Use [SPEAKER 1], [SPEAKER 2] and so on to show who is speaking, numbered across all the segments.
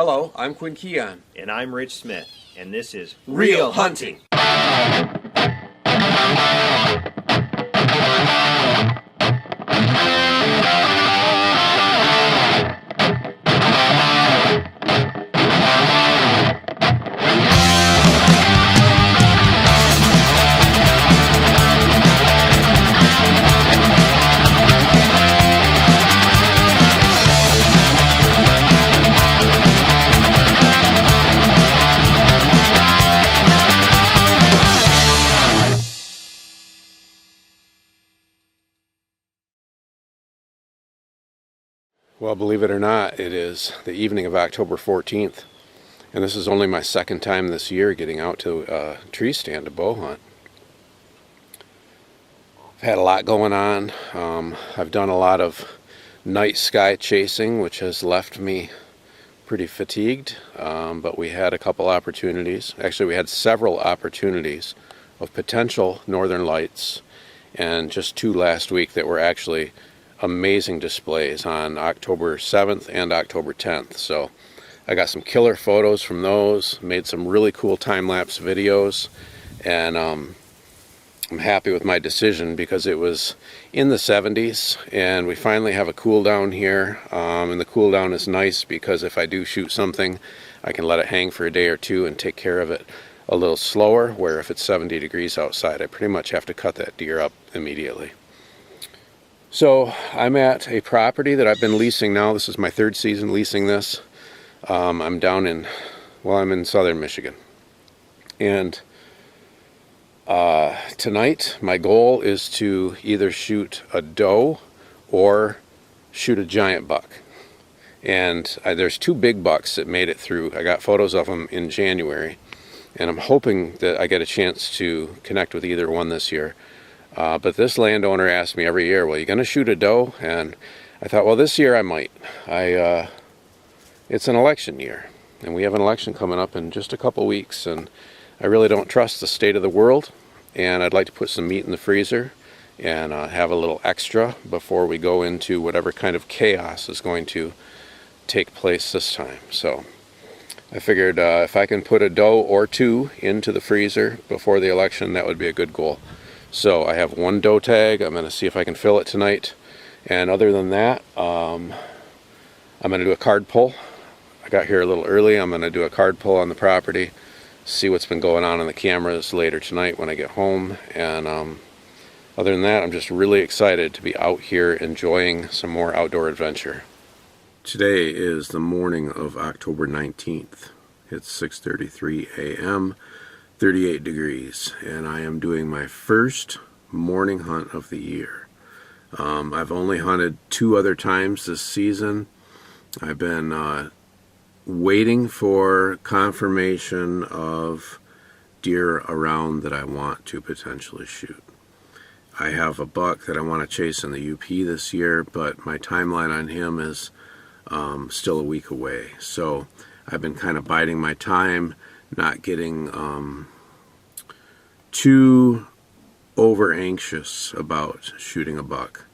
[SPEAKER 1] Hello, I'm Quinn.
[SPEAKER 2] And I'm Rich Smith, and this is
[SPEAKER 1] Real Hunting. Well, believe it or not, it is the evening of October 14th, and this is only my second time this year getting out to a tree stand to bow hunt. I've had a lot going on. I've done a lot of night sky chasing, which has left me pretty fatigued, but we had a couple opportunities. Actually, we had several opportunities of potential northern lights, and just two last week that were actually amazing displays on October 7th and October 10th. So I got some killer photos from those, made some really cool time-lapse videos, and I'm happy with my decision because it was in the 70s and we finally have a cool down here, and the cool down is nice because if I do shoot something I can let it hang for a day or two and take care of it a little slower, where if it's 70 degrees outside I pretty much have to cut that deer up immediately. So I'm at a property that I've been leasing now. This is my third season leasing this. I'm in southern Michigan. And tonight my goal is to either shoot a doe or shoot a giant buck. And there's two big bucks that made it through. I got photos of them in January. And I'm hoping that I get a chance to connect with either one this year. But this landowner asks me every year, well, you going to shoot a doe? And I thought, well, this year I might. It's an election year, and we have an election coming up in just a couple weeks, and I really don't trust the state of the world, and I'd like to put some meat in the freezer and have a little extra before we go into whatever kind of chaos is going to take place this time. So I figured if I can put a doe or two into the freezer before the election, that would be a good goal. So I have one doe tag. I'm going to see if I can fill it tonight. And other than that, I'm going to do a card pull. I got here a little early. I'm going to do a card pull on the property, see what's been going on the cameras later tonight when I get home. And other than that, I'm just really excited to be out here enjoying some more outdoor adventure. Today is the morning of October 19th. It's 6:33 a.m. 38 degrees, and I am doing my first morning hunt of the year. I've only hunted two other times this season. I've been waiting for confirmation of deer around that I want to potentially shoot. I have a buck that I want to chase in the UP this year, but my timeline on him is still a week away. So I've been kind of biding my time, not getting too over anxious about shooting a buck.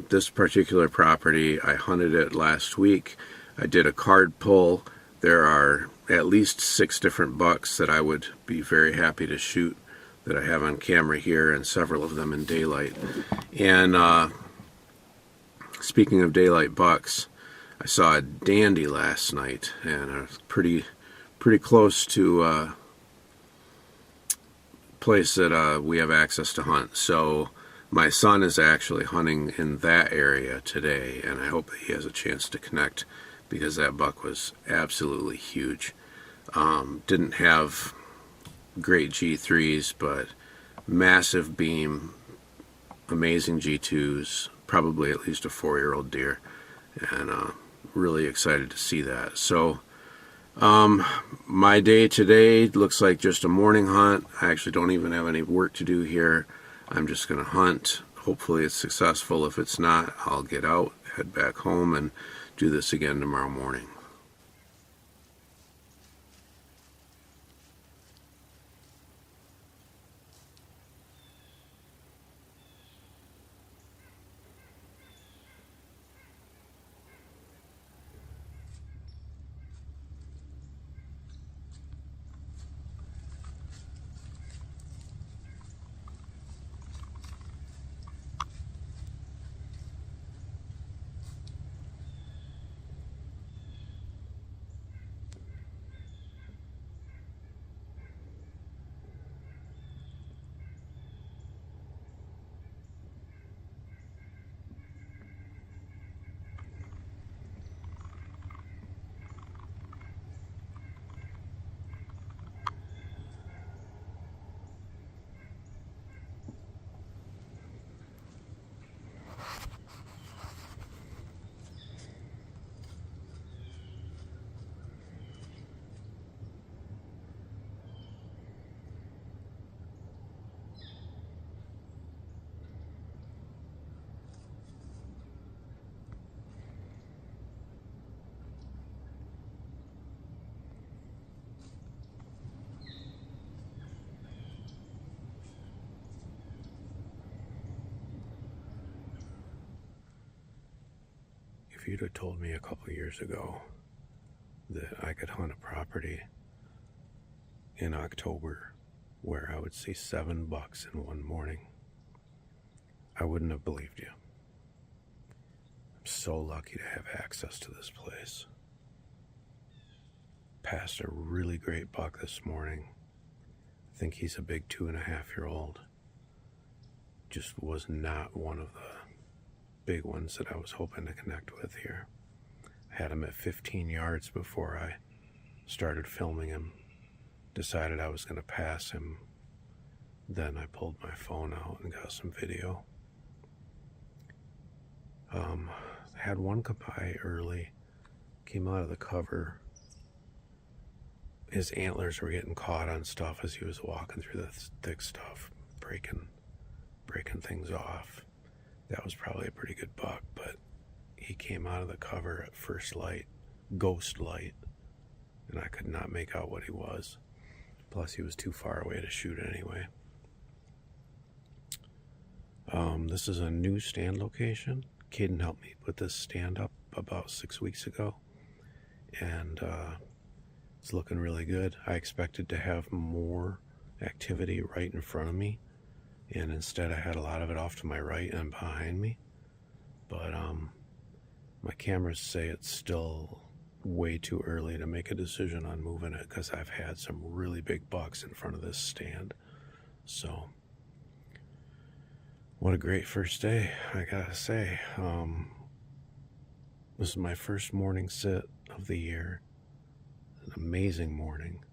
[SPEAKER 1] This particular property, I hunted it last week. I did a card pull. There are at least 6 different bucks that I would be very happy to shoot that I have on camera here, and several of them in daylight. And speaking of daylight bucks, I saw a dandy last night, and I was pretty close to a place that we have access to hunt. So my son is actually hunting in that area today, and I hope that he has a chance to connect because that buck was absolutely huge. Didn't have great G3s, but massive beam, amazing G2s, probably at least a 4-year-old deer, and really excited to see that. So my day today looks like just a morning hunt. I actually don't even have any work to do here. I'm just going to hunt. Hopefully it's successful. If it's not, I'll get out, head back home, and do this again tomorrow morning. you'd have told me a couple years ago that I could hunt a property in October where I would see 7 bucks in one morning, I wouldn't have believed you. I'm so lucky to have access to this place. Passed a really great buck this morning. I think he's a big 2.5-year-old. Just was not one of the big ones that I was hoping to connect with here. I had him at 15 yards before I started filming him. Decided I was going to pass him. Then I pulled my phone out and got some video. Had one come by early, came out of the cover. His antlers were getting caught on stuff as he was walking through the thick stuff, breaking things off. That was probably a pretty good buck, but he came out of the cover at first light, ghost light, and I could not make out what he was. Plus, he was too far away to shoot anyway. This is a new stand location. Caden helped me put this stand up about 6 weeks ago, and it's looking really good. I expected to have more activity right in front of me, and instead I had a lot of it off to my right and behind me. But my cameras say it's still way too early to make a decision on moving it because I've had some really big bucks in front of this stand. So what a great first day, I gotta say. This is my first morning sit of the year. An amazing morning.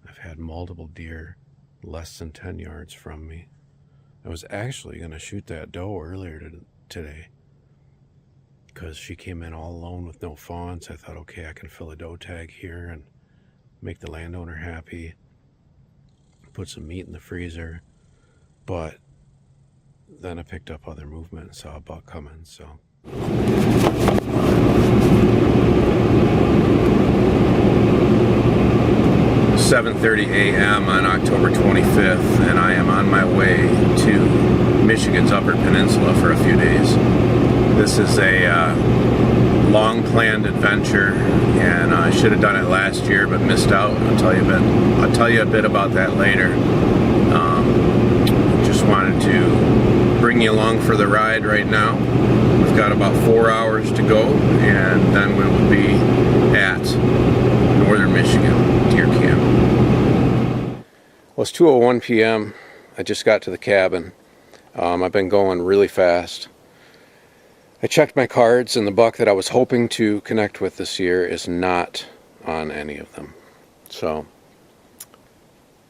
[SPEAKER 1] I've had multiple deer less than 10 yards from me. I was actually going to shoot that doe earlier today because she came in all alone with no fawns. I thought, okay, I can fill a doe tag here and make the landowner happy, put some meat in the freezer. But then I picked up other movement and saw a buck coming, so. 7:30 a.m. on October 25th, and I am on my way to Michigan's Upper Peninsula for a few days. This is a long-planned adventure, and I should have done it last year, but missed out. I'll tell you a bit about that later. Just wanted to bring you along for the ride right now. We've got about 4 hours to go, and then we will be at northern Michigan deer camp. Well, it's 2:01 p.m. I just got to the cabin. I've been going really fast. I checked my cards, and the buck that I was hoping to connect with this year is not on any of them. So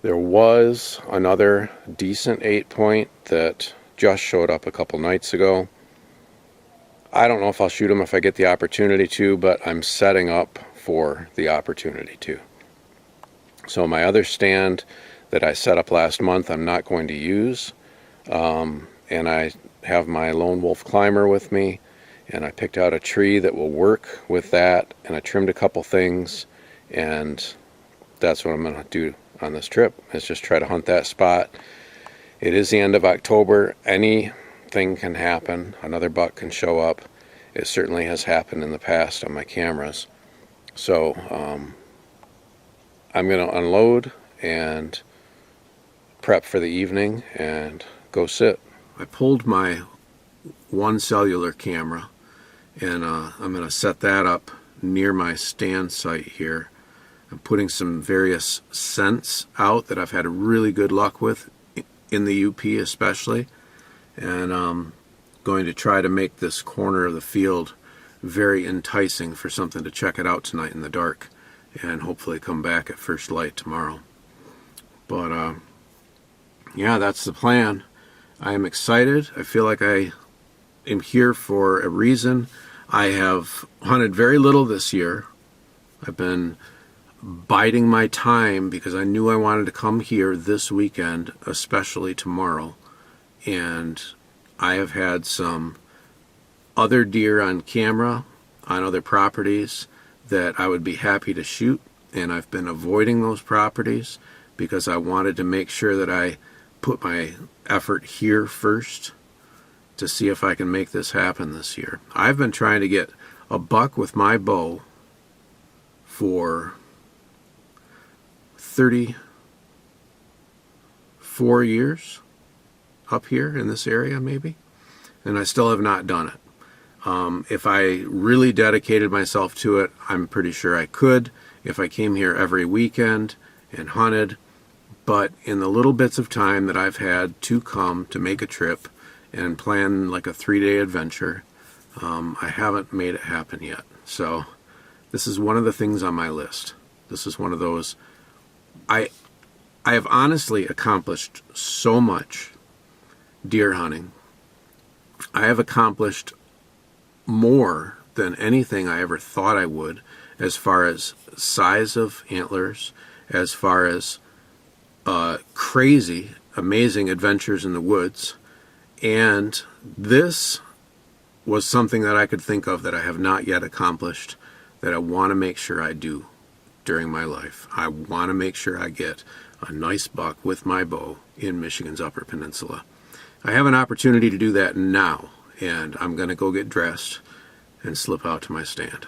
[SPEAKER 1] there was another decent 8-point that just showed up a couple nights ago. I don't know if I'll shoot him if I get the opportunity to, but I'm setting up for the opportunity to. So my other stand that I set up last month I'm not going to use, and I have my lone wolf climber with me, and I picked out a tree that will work with that, and I trimmed a couple things, and that's what I'm going to do on this trip, is just try to hunt that spot. It is the end of October. Anything can happen. Another buck can show up. It certainly has happened in the past on my cameras. So I'm going to unload and prep for the evening and go sit. I pulled my one cellular camera, and I'm going to set that up near my stand site here. I'm putting some various scents out that I've had really good luck with in the UP especially, and I'm going to try to make this corner of the field very enticing for something to check it out tonight in the dark, and hopefully come back at first light tomorrow. But yeah, that's the plan. I am excited. I feel like I am here for a reason. I have hunted very little this year. I've been biding my time because I knew I wanted to come here this weekend, especially tomorrow. And I have had some other deer on camera on other properties that I would be happy to shoot, and I've been avoiding those properties because I wanted to make sure that I put my effort here first to see if I can make this happen this year. I've been trying to get a buck with my bow for 34 years up here in this area, maybe, and I still have not done it. If I really dedicated myself to it, I'm pretty sure I could if I came here every weekend and hunted. But in the little bits of time that I've had to come to make a trip and plan like a 3-day adventure, I haven't made it happen yet. So this is one of the things on my list. This is one of those. I have honestly accomplished so much deer hunting. I have accomplished more than anything I ever thought I would, as far as size of antlers, as far as crazy, amazing adventures in the woods. And this was something that I could think of that I have not yet accomplished, that I want to make sure I do during my life. I want to make sure I get a nice buck with my bow in Michigan's Upper Peninsula. I have an opportunity to do that now, and I'm going to go get dressed and slip out to my stand.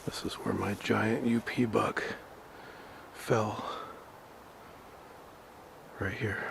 [SPEAKER 1] This is where my giant UP buck fell. Right here.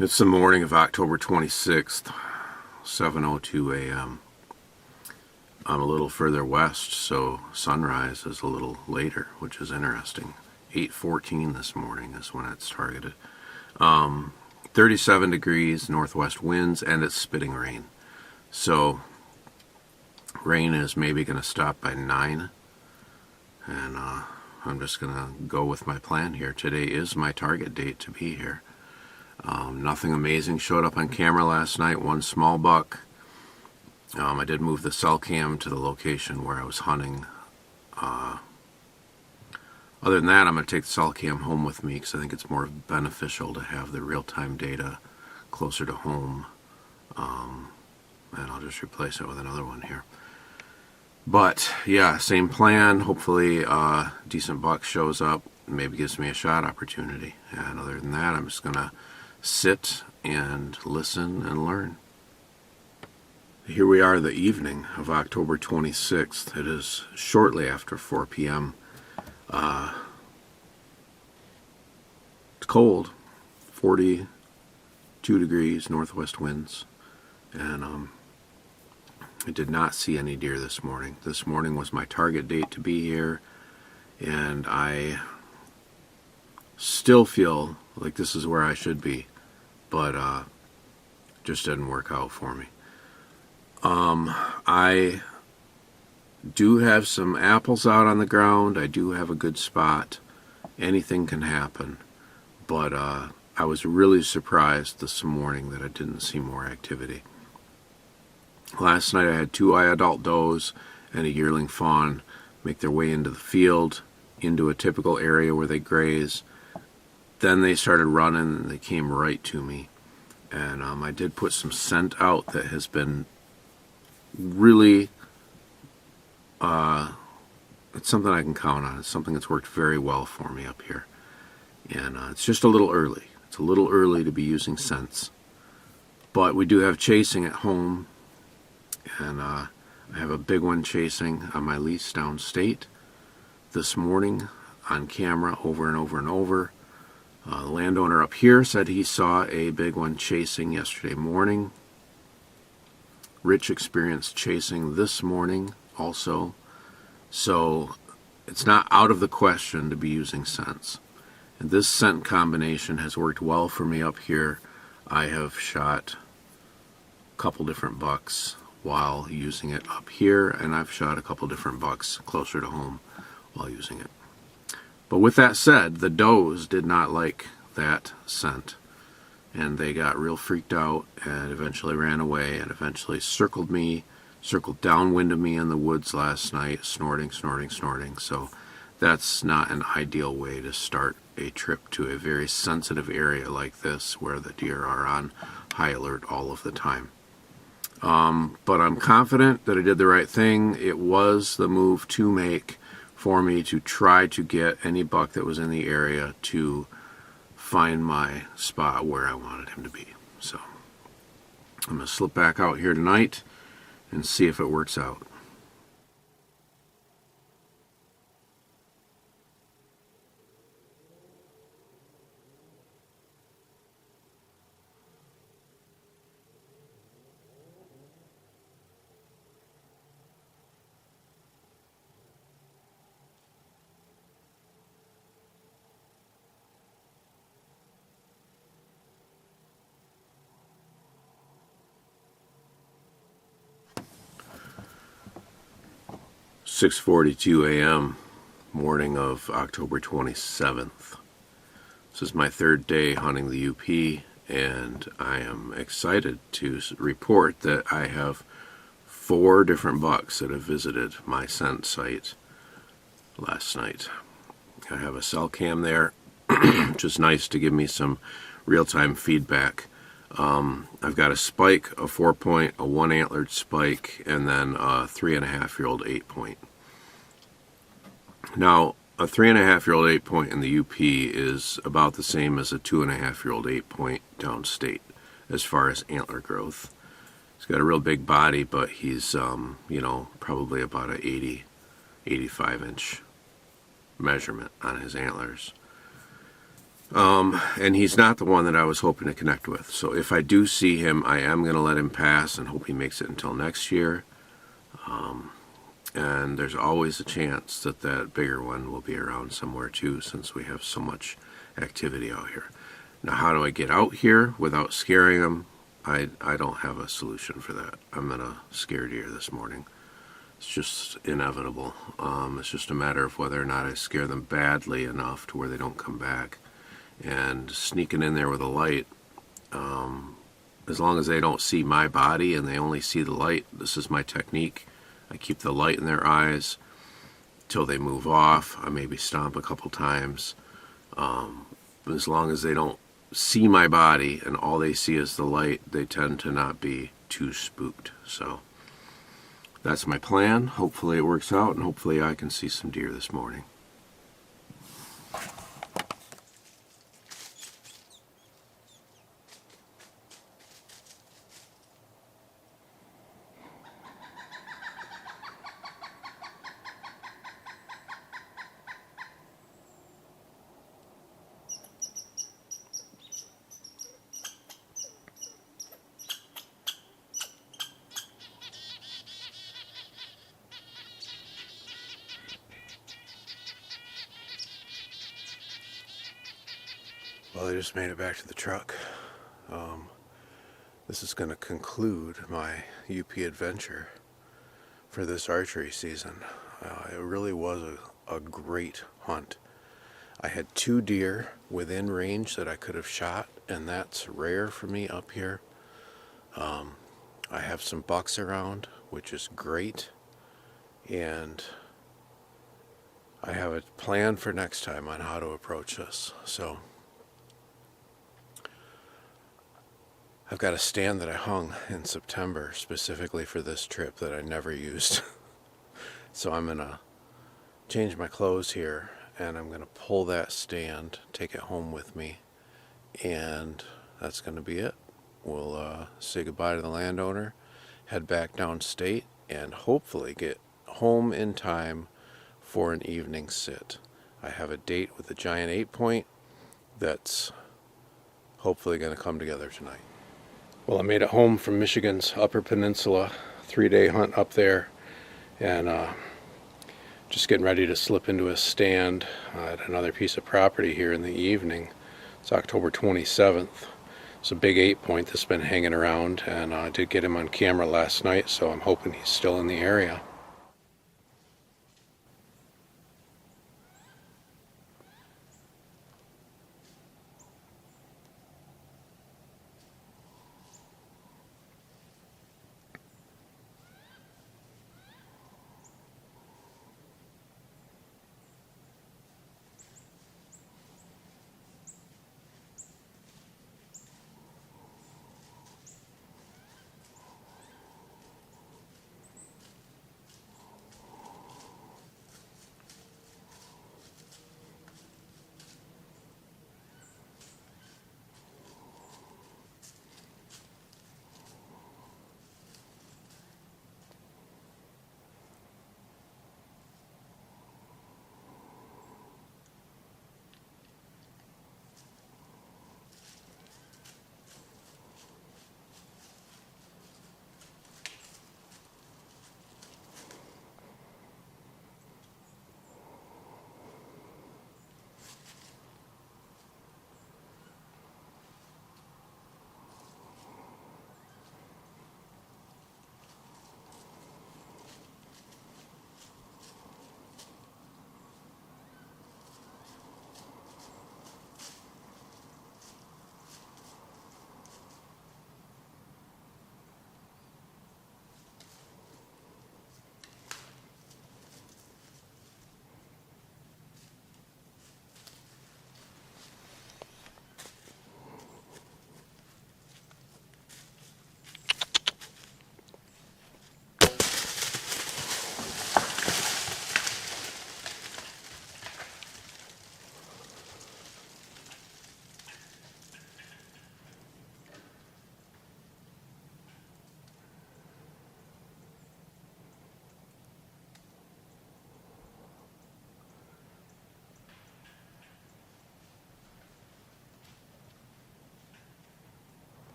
[SPEAKER 1] It's the morning of October 26th, 7:02 a.m. I'm a little further west, so sunrise is a little later, which is interesting. 8:14 this morning is when it's targeted. 37 degrees, northwest winds, and it's spitting rain. So rain is maybe going to stop by 9, and I'm just going to go with my plan here. Today is my target date to be here. Nothing amazing showed up on camera last night. One small buck. I did move the cell cam to the location where I was hunting. Other than that, I'm going to take the cell cam home with me because I think it's more beneficial to have the real-time data closer to home. And I'll just replace it with another one here. But yeah, same plan. Hopefully a decent buck shows up, maybe gives me a shot opportunity. And other than that, I'm just going to sit and listen and learn. Here we are the evening of October 26th. It is shortly after 4 p.m. It's cold, 42 degrees, northwest winds, and I did not see any deer this morning. This morning was my target date to be here, and I still feel like this is where I should be, but just didn't work out for me. I do have some apples out on the ground. I do have a good spot. Anything can happen, but I was really surprised this morning that I didn't see more activity. Last night I had 2 adult does and a yearling fawn make their way into the field, into a typical area where they graze. Then they started running and they came right to me. And I did put some scent out that has been really, it's something I can count on. It's something that's worked very well for me up here. And it's just a little early. It's a little early to be using scents. But we do have chasing at home. And I have a big one chasing on my lease downstate this morning on camera over and over and over. The landowner up here said he saw a big one chasing yesterday morning. Rich experienced chasing this morning also. So it's not out of the question to be using scents. And this scent combination has worked well for me up here. I have shot a couple different bucks while using it up here, and I've shot a couple different bucks closer to home while using it. But with that said, the does did not like that scent, and they got real freaked out and eventually ran away and eventually circled downwind of me in the woods last night, snorting. So that's not an ideal way to start a trip to a very sensitive area like this where the deer are on high alert all of the time. But I'm confident that I did the right thing. It was the move to make for me to try to get any buck that was in the area to find my spot where I wanted him to be. So I'm going to slip back out here tonight and see if it works out. "6:42 a.m. morning of October 27th. This is my third day hunting the UP, and I am excited to report that I have 4 different bucks that have visited my scent site last night. I have a cell cam there, which is nice to give me some real-time feedback. I've got a spike, a 4-point, a 1-antlered spike, and then a 3.5-year-old 8-point. Now, a 3.5-year-old 8-point in the UP is about the same as a 2.5-year-old 8-point downstate as far as antler growth. He's got a real big body, but he's, probably about a 80, 85-inch measurement on his antlers. And he's not the one that I was hoping to connect with. So if I do see him, I am going to let him pass and hope he makes it until next year. And there's always a chance that that bigger one will be around somewhere too, since we have so much activity out here. Now, how do I get out here without scaring them? I don't have a solution for that. I'm going to scare deer this morning. It's just inevitable. It's just a matter of whether or not I scare them badly enough to where they don't come back. And sneaking in there with a light, as long as they don't see my body and they only see the light, this is my technique. I keep the light in their eyes till they move off. I maybe stomp a couple times. As long as they don't see my body and all they see is the light, they tend to not be too spooked. So that's my plan. Hopefully it works out, and hopefully I can see some deer this morning. Well, I just made it back to the truck. This is going to conclude my UP adventure for this archery season. It really was a great hunt. I had 2 deer within range that I could have shot, and that's rare for me up here. I have some bucks around, which is great, and I have a plan for next time on how to approach this. So I've got a stand that I hung in September specifically for this trip that I never used. So I'm going to change my clothes here, and I'm going to pull that stand, take it home with me, and that's going to be it. We'll say goodbye to the landowner, head back downstate, and hopefully get home in time for an evening sit. I have a date with a giant 8-point that's hopefully going to come together tonight. Well, I made it home from Michigan's Upper Peninsula, 3-day hunt up there, and Just getting ready to slip into a stand at another piece of property here in the evening. It's October 27th. It's a big 8-point that's been hanging around, and I did get him on camera last night, so I'm hoping he's still in the area.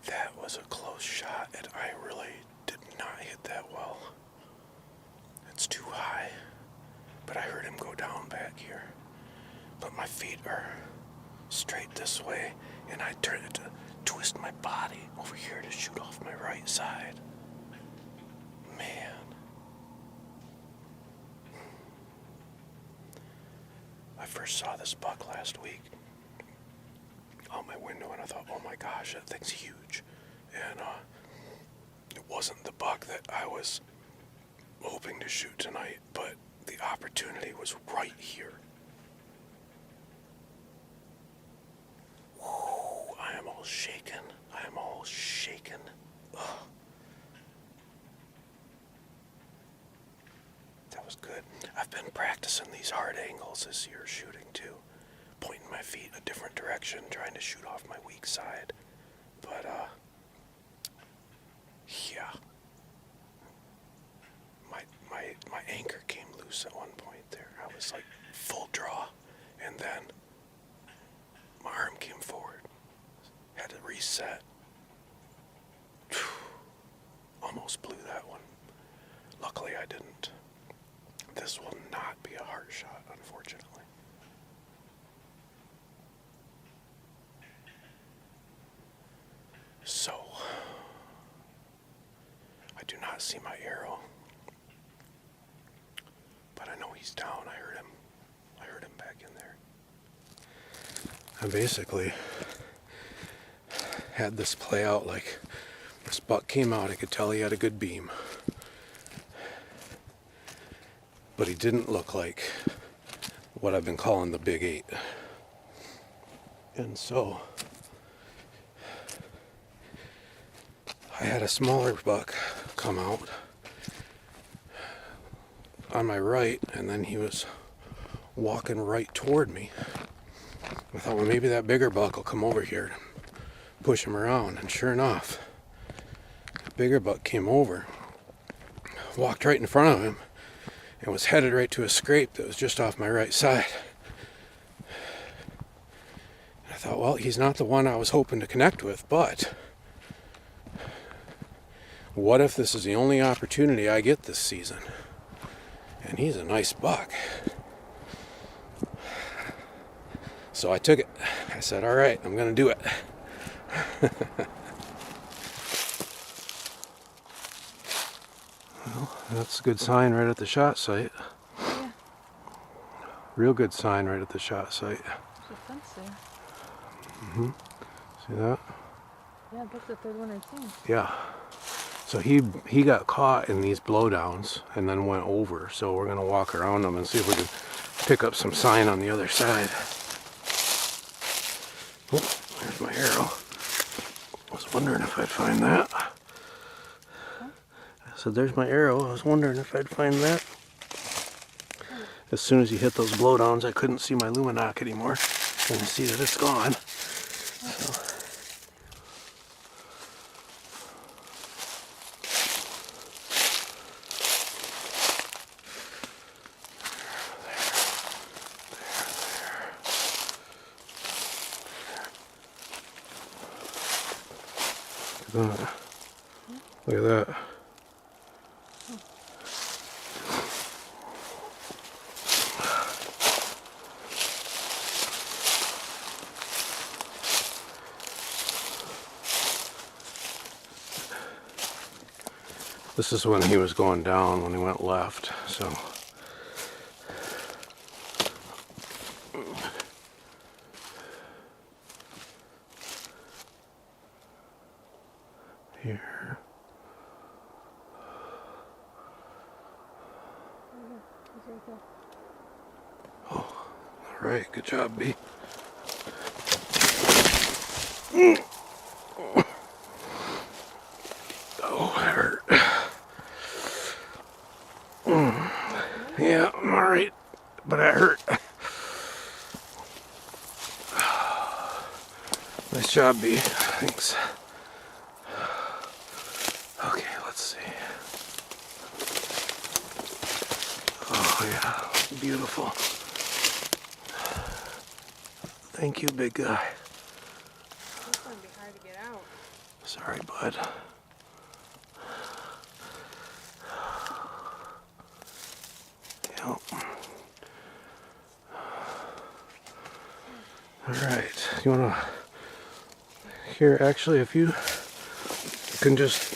[SPEAKER 1] That was a close shot, and I really did not hit that well. It's too high, but I heard him go down back here. But my feet are straight this way, and I turned to twist my body over here to shoot off my right side. Man. I first saw this buck last week out my window, and I thought, oh my gosh, that thing's huge. And it wasn't the buck that I was hoping to shoot tonight, but the opportunity was right here. Whew, I am all shaken. I am all shaken. Ugh. That was good. I've been practicing these hard angles this year shooting too. Pointing my feet a different direction, trying to shoot off my weak side. But, yeah. My anchor came loose at one point there. I was like full draw, and then my arm came forward. Had to reset. Almost blew that one. Luckily I didn't. This will not be a hard shot, unfortunately. So, I do not see my arrow, but I know he's down. I heard him back in there. I basically had this play out like this buck came out. I could tell he had a good beam, but he didn't look like what I've been calling the big 8. And so I had a smaller buck come out on my right, and then he was walking right toward me. I thought, well, maybe that bigger buck will come over here and push him around. And sure enough, the bigger buck came over, walked right in front of him, and was headed right to a scrape that was just off my right side. And I thought, well, he's not the one I was hoping to connect with, but What if this is the only opportunity I get this season? And he's a nice buck. So I took it. I said, all right, I'm going to do it. Well, that's a good sign right at the shot site.
[SPEAKER 3] Yeah.
[SPEAKER 1] Real good sign right at the shot site.
[SPEAKER 3] There's a fence there.
[SPEAKER 1] Mm-hmm. See that?
[SPEAKER 3] Yeah, that's the third one I've seen.
[SPEAKER 1] Yeah. So he got caught in these blowdowns and then went over. So we're going to walk around them and see if we can pick up some sign on the other side. Oh, there's my arrow. I was wondering if I'd find that. Huh? I said, there's my arrow. I was wondering if I'd find that. As soon as you hit those blowdowns, I couldn't see my Luminoc anymore. And I see that it's gone. So. Look at that. This is when he was going down, when he went left, so. Here. Oh, all right, good job, B. Oh, that hurt. Yeah, I'm all right, but that hurt. Nice job, B. Thanks. Okay, let's see. Oh, yeah, beautiful. Thank you, big guy.
[SPEAKER 3] It's going to be hard to get out.
[SPEAKER 1] Sorry, bud. Yep. All right. You want to... Here, actually, if you can just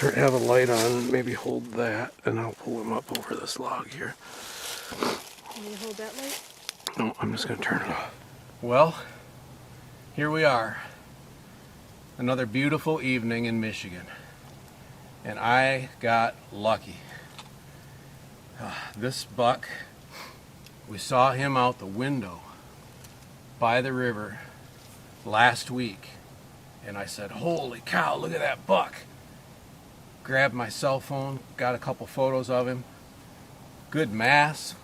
[SPEAKER 1] have a light on, maybe hold that, and I'll pull him up over this log here.
[SPEAKER 3] Can you hold that light?
[SPEAKER 1] No, I'm just going to turn it off. Well, here we are. Another beautiful evening in Michigan. And I got lucky. This buck, we saw him out the window by the river last week. And I said, holy cow, look at that buck. Grabbed my cell phone, got a couple photos of him. Good mass.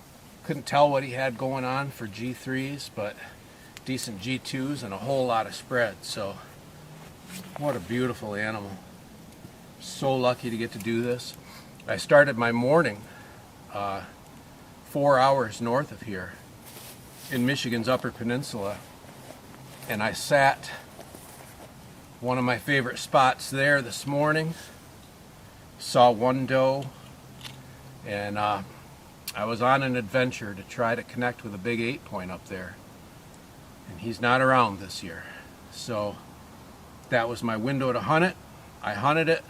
[SPEAKER 1] Couldn't tell what he had going on for G3s, but decent G2s and a whole lot of spread. So, what a beautiful animal. So lucky to get to do this. I started my morning 4 hours north of here in Michigan's Upper Peninsula, and I sat one of my favorite spots there this morning. Saw one doe, and I was on an adventure to try to connect with a big 8-point up there, and he's not around this year. So that was my window to hunt it. I hunted it.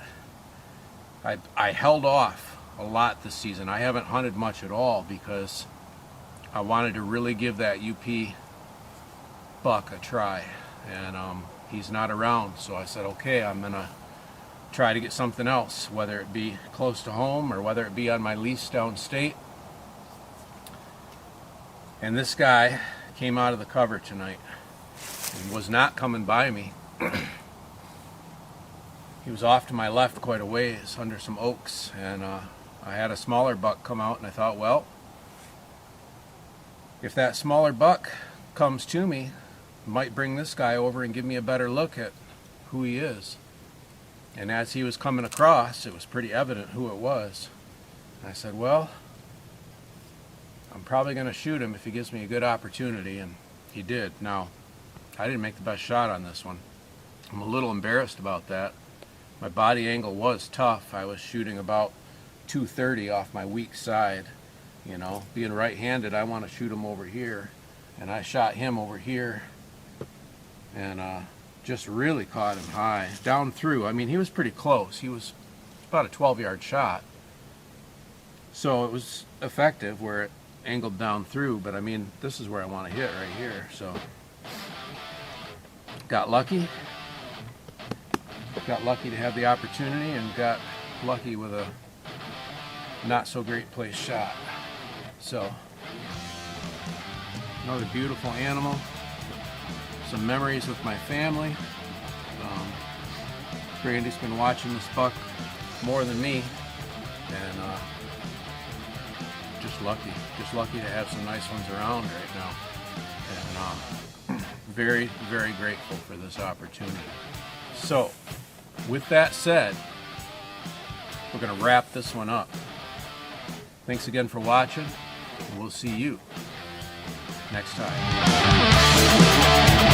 [SPEAKER 1] I held off a lot this season. I haven't hunted much at all because I wanted to really give that UP buck a try, and he's not around. So I said, okay, I'm gonna try to get something else, whether it be close to home or whether it be on my lease downstate. And this guy came out of the cover tonight and was not coming by me. He was off to my left quite a ways under some oaks, and I had a smaller buck come out, and I thought, well, if that smaller buck comes to me, I might bring this guy over and give me a better look at who he is. And as he was coming across, it was pretty evident who it was. And I said, well, I'm probably going to shoot him if he gives me a good opportunity, and he did. Now, I didn't make the best shot on this one. I'm a little embarrassed about that. My body angle was tough. I was shooting about 230 off my weak side. You know, being right-handed, I want to shoot him over here, and I shot him over here, and just really caught him high down through. I mean, he was pretty close. He was about a 12-yard shot, so it was effective where it angled down through. But I mean, this is where I want to hit, right here. So got lucky to have the opportunity, and got lucky with a not so great place shot. So another beautiful animal, some memories with my family. Brandy's been watching this buck more than me, and just lucky to have some nice ones around right now, and very, very grateful for this opportunity. So with that said, we're going to wrap this one up. Thanks again for watching, and we'll see you next time.